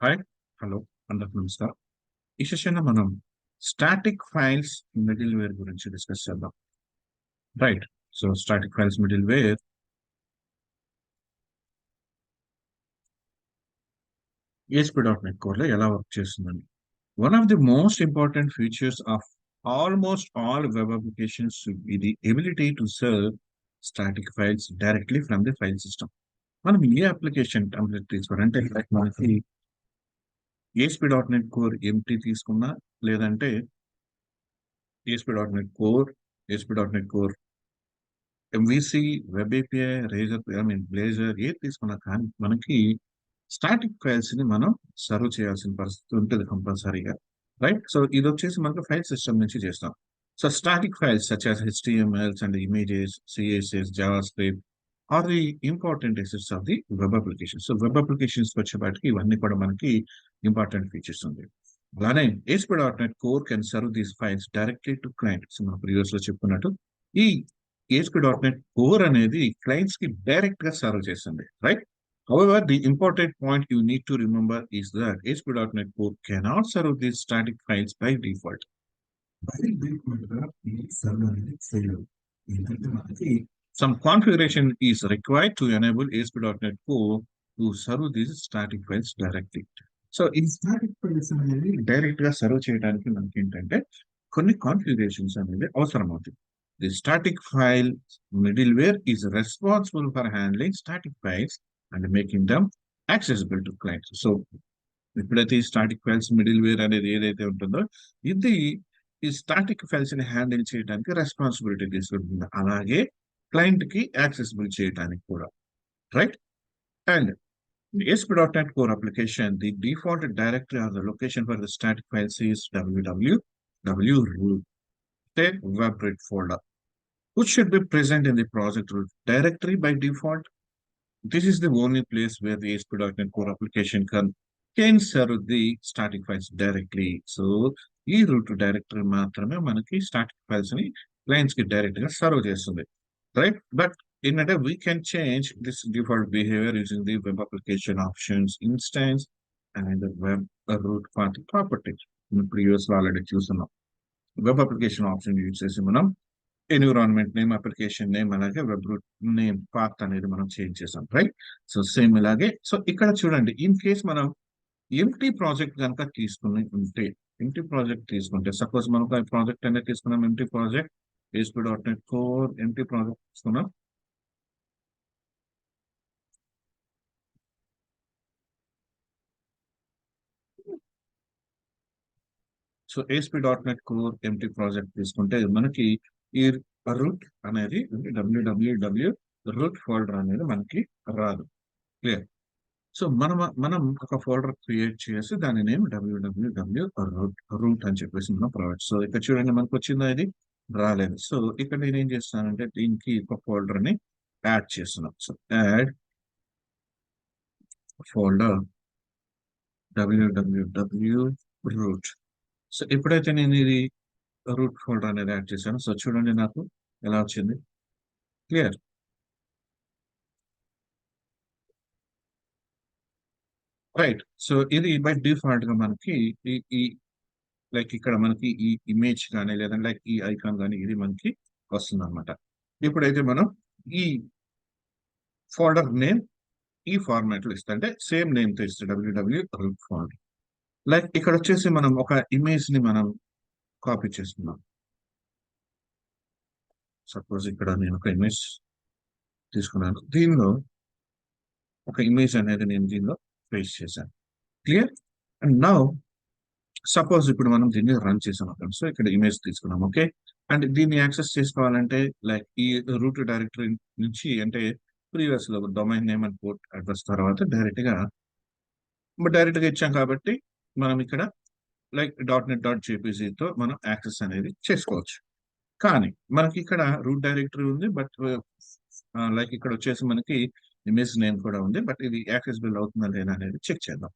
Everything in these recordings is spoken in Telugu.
హాయ్ హలో అందరికి నమస్కారం. ఈ సెషన్లో మనం స్టాటిక్ ఫైల్స్ మిడిల్ వేర్ గురించి డిస్కస్ చేద్దాం. Right. So static files middleware ASP.NET కోర్లో ఎలా వర్క్ చేస్తుందని. One of the most important features of almost all web applications ఇది ability to serve static files directly from the file system. మనం ఏ అప్లికేషన్ టెంప్లెట్ తీసుకోవాలంటే లైక్ మనకి ASP.NET కోర్ ఎంటీ తీసుకున్నా, లేదంటే ASP.NET core, ASP.NET core MVC, web API, Razor, Blazor ఏది తీసుకున్నా కానీ మనకి స్టాటిక్ ఫైల్స్ ని మనం సర్వ్ చేయాల్సిన పరిస్థితి ఉంటుంది కంపల్సరీగా. రైట్. సో ఇది వచ్చేసి మనకు ఫైల్ సిస్టమ్ నుంచి చేస్తాం. So static files such as HTMLs and images, CSS, JavaScript are the important assets of the web application. So web applications వచ్చేపాటికి ఇవన్నీ కూడా మనకి ఇంపార్టెంట్ ఫీచర్స్ ఉంది. అలానే ASP.NET core can serve these files directly to client. So మనం ప్రీవియస్ లో చెప్పుకున్నట్టు ఈ ASP.NET కోర్ అనేది క్లయింట్స్ కి డైరెక్ట్ గా సర్వ్ చేస్తుంది. Right. However, the important point you need to remember is that ASP.NET Core cannot serve these static files by default. By default గా ఈ server అనేది చేయదు. ఏంటంటే మనకి some configuration is required to enable ASP.NET Core to serve these static files directly. So ఈ స్టాటిక్ ఫైల్స్ అనేది డైరెక్ట్ గా సర్వ్ చేయడానికి మనకి ఏంటంటే కొన్ని కాన్ఫిగరేషన్స్ అనేది అవసరం అవుతుంది. The static file middleware is responsible for handling static files and making them accessible to clients. So ఎప్పుడైతే ఈ స్టాటిక్ ఫైల్స్ మిడిల్వేర్ అనేది ఏదైతే ఉంటుందో ఇది ఈ స్టాటిక్ ఫైల్స్ ని హ్యాండిల్ చేయడానికి రెస్పాన్సిబిలిటీ తీసుకుంటుంది, అలాగే క్లయింట్ కి యాక్సెసిబుల్ చేయడానికి కూడా. Right. And ASP.NET Core application, the default directory or the location for the static files is www root web root folder, which should be present in the project root directory by default. This is the only place where the ASP.NET Core application can serve the static files directly. So, ఈ రూట్ డైరెక్టరీ మాత్రమే మనకి స్టాటిక్ ఫైల్స్ ని క్లయింట్స్ కి డైరెక్ట్ గా సర్వ్ చేస్తుంది. Right? But in a we can change this default behavior using the web application options instance and the web root path property. In previous already చూస్తున్నాం. వెబ్ అప్లికేషన్ ఆప్షన్ యూజ్ చేసి మనం ఎన్విరాన్మెంట్ నేమ్, అప్లికేషన్ నేమ్, అలాగే వెబ్ రూట్ నేమ్ పాత్ అనేది మనం చేంజ్ చేసాం. రైట్. సో సేమ్ ఇలాగే. సో ఇక్కడ చూడండి, ఇన్ కేస్ మనం ఎంటీ ప్రాజెక్ట్ కనుక తీసుకుని ఉంటే, ఎంటీ ప్రాజెక్ట్ తీసుకుంటే సపోజ్ మనకు ఆ ప్రాజెక్ట్ అనేది తీసుకున్నాం, empty project ASP.NET Core empty project తీసుకున్నాం. So ASP.NET Core empty project తీసుకుంటే మనకి ఈ రూట్ అనేది www రూట్ ఫోల్డర్ అనేది మనకి రాదు. క్లియర్. సో మనం ఒక ఫోల్డర్ క్రియేట్ చేసి దాని నేమ్ www రూట్ అని చెప్పేసి మనం ప్రొవైడ్. సో ఇక్కడ చూడండి మనకు వచ్చిందా, ఇది రాలేదు. సో ఇక్కడ నేను ఏం చేస్తానంటే దీనికి ఒక ఫోల్డర్ ని యాడ్ చేస్తున్నాం. So add folder www root. So ఎప్పుడైతే నేను ఇది రూట్ ఫోల్డర్ అనేది యాడ్ చేశాను, సో చూడండి నాకు ఎలా వచ్చింది. క్లియర్. రైట్. సో ఇది బై డిఫాల్ట్ గా మనకి ఈ ఈ లైక్ ఇక్కడ మనకి ఈ ఇమేజ్ కానీ లేదంటే లైక్ ఈ ఐకాన్ కానీ ఇది మనకి వస్తుంది అనమాట. ఇప్పుడైతే మనం ఈ ఫోల్డర్ నేమ్ ఈ ఫార్మాట్ లో ఇస్తా, అంటే సేమ్ నేమ్ తో ఇస్తే www రూట్ ఫోల్డర్. లైక్ ఇక్కడ వచ్చేసి మనం ఒక ఇమేజ్ ని మనం కాపీ చేసుకున్నాం. సపోజ్ ఇక్కడ నేను ఒక ఇమేజ్ తీసుకున్నాను, దీనిలో ఒక ఇమేజ్ అనేది నేను దీనిలో పేస్ట్ చేశాను. క్లియర్. అండ్ నౌ సపోజ్ ఇప్పుడు మనం దీన్ని రన్ చేసాం. సో ఇక్కడ ఇమేజ్ తీసుకున్నాం. ఓకే. అండ్ దీన్ని యాక్సెస్ చేసుకోవాలంటే లైక్ ఈ రూట్ డైరెక్టరీ నుంచి, అంటే ప్రీవియస్ లో domain name and port address తర్వాత డైరెక్ట్ గా ఇచ్చాం కాబట్టి మనం ఇక్కడ లైక్ .NET.jpg తో మనం యాక్సెస్ అనేది చేసుకోవచ్చు. కానీ మనకి ఇక్కడ రూట్ డైరెక్టరీ ఉంది, బట్ లైక్ ఇక్కడ వచ్చేసి మనకి ఇమేజ్ నేమ్ కూడా ఉంది, బట్ ఇది యాక్సెసిబుల్ అవుతుందా లేదా అనేది చెక్ చేద్దాం.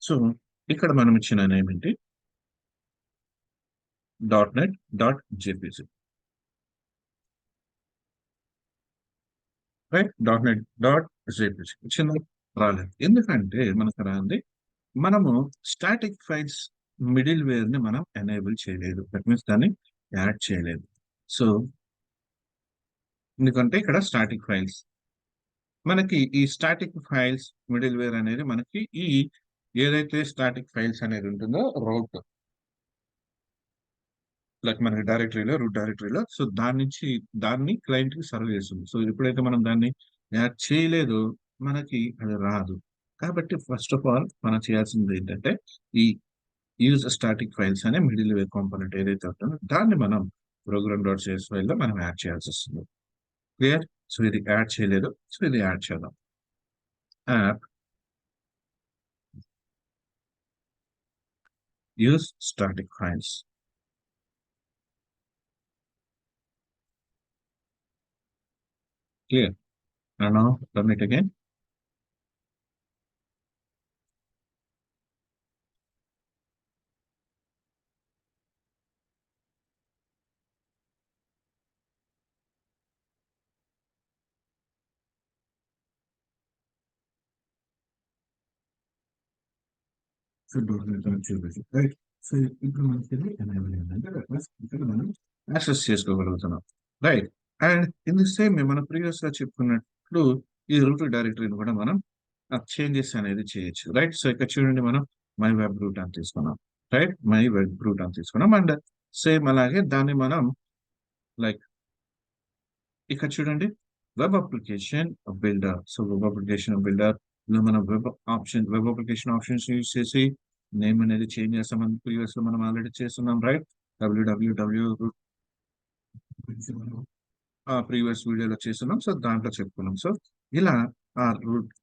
సో ఇక్కడ మనం ఇచ్చిన నేమ్ ఏంటి? Dot net dot JPG, right? Dot net dot JPG ఇచ్చిందా? రాలేదు. ఎందుకంటే మనకు రాంది, మనము స్టాటిక్ ఫైల్స్ మిడిల్ వేర్ ని మనం ఎనేబుల్ చేయలేదు. దట్ మీన్స్ దాన్ని యాడ్ చేయలేదు. సో ఎందుకంటే ఇక్కడ స్టాటిక్ ఫైల్స్, మనకి ఈ స్టాటిక్ ఫైల్స్ మిడిల్ వేర్ అనేది మనకి ఈ ఏదైతే స్టాటిక్ ఫైల్స్ అనేది ఉంటుందో రూట్, లైక్ మనకి డైరెక్టరీలో రూట్ డైరెక్టరీలో, సో దాని నుంచి దాన్ని క్లయింట్ కి సర్వ్ చేస్తుంది. సో ఎప్పుడైతే మనం దాన్ని యాడ్ చేయలేదో మనకి అది రాదు. కాబట్టి ఫస్ట్ ఆఫ్ ఆల్ మనం చేయాల్సింది ఏంటంటే ఈ యూజ్ స్టాటిక్ ఫైల్స్ అనే మిడిల్ వేర్ కాంపోనెంట్ ఏదైతే ఉంటుందో దాన్ని మనం ప్రోగ్రామ్ డాట్ సిఎస్ ఫైల్ లో మనం యాడ్ చేయాల్సి వస్తుంది. క్లియర్? సో ఇది యాడ్ చేయలేదు, సో ఇది యాడ్ చేద్దాం. App use static files. Clear? And now run it again. So right? So ఇప్పుడు మనకి ఎనేబుల్ ఏంటంటే ఇక్కడ మనం యాక్సెస్ చేసుకోగలుగుతున్నాం, right? And in the same మనం ప్రీవియస్ గా చెప్పుకున్నట్లు ఈ రూట్ డైరెక్టరీని కూడా మనం చేంజెస్ అనేది చేయొచ్చు, రైట్? సో ఇక్కడ చూడండి, మనం మై వెబ్ రూట్ అని తీసుకున్నాం, రైట్? మై వెబ్ రూట్ అని తీసుకున్నాం. అండ్ సేమ్ అలాగే దాన్ని మనం లైక్ ఇక్కడ చూడండి, web application builder. So web application builder లో మనం వెబ్ అప్లికేషన్ ఆప్షన్స్ యూజ్ చేసి నేమ్ అనేది చేంజ్ చేస్తామని ప్రీవియస్ లో మనం ఆల్రెడీ చేస్తున్నాం, రైట్? డబ్ల్యూడబ్ల్యూడబ్ల్యూ ప్రీవియస్ వీడియోలో చేస్తున్నాం. సో దాంట్లో చెప్పుకున్నాం. సో ఇలా ఆ రూట్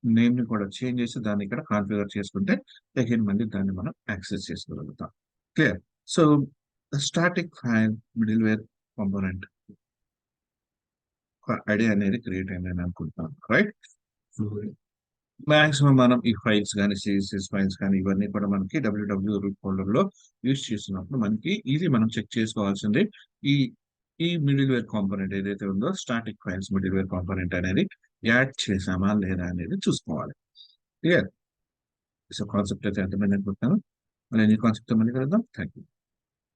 నేమ్ ని కూడా చేంజ్ చేసి దాన్ని ఇక్కడ కాన్ఫిగర్ చేసుకుంటే అగైన్ మళ్ళీ దాన్ని మనం యాక్సెస్ చేసుకోగలుగుతాం. Clear? So static file middleware component idea అనేది క్రియేట్ అయిందని అనుకుంటున్నాను, రైట్? మాక్సిమం మనం ఈ ఫైల్స్ కానీ సిఎస్ఎస్ ఫైల్స్ కానీ ఇవన్నీ కూడా మనకి డబ్ల్యూడబ్ల్యూ రూట్ ఫోల్డర్ లో యూజ్ చేస్తున్నప్పుడు మనకి ఇది మనం చెక్ చేసుకోవాల్సింది, ఈ ఈ మిడిల్ వేర్ కాంపోనెంట్ ఏదైతే ఉందో static files middleware component అనేది యాడ్ చేసామా లేదా అనేది చూసుకోవాలి. క్లియర్? సో కాన్సెప్ట్ అయితే అర్థమైంది అనుకుంటున్నాను. మళ్ళీ కాన్సెప్ట్ మళ్ళీ కలుద్దాం. Thank you.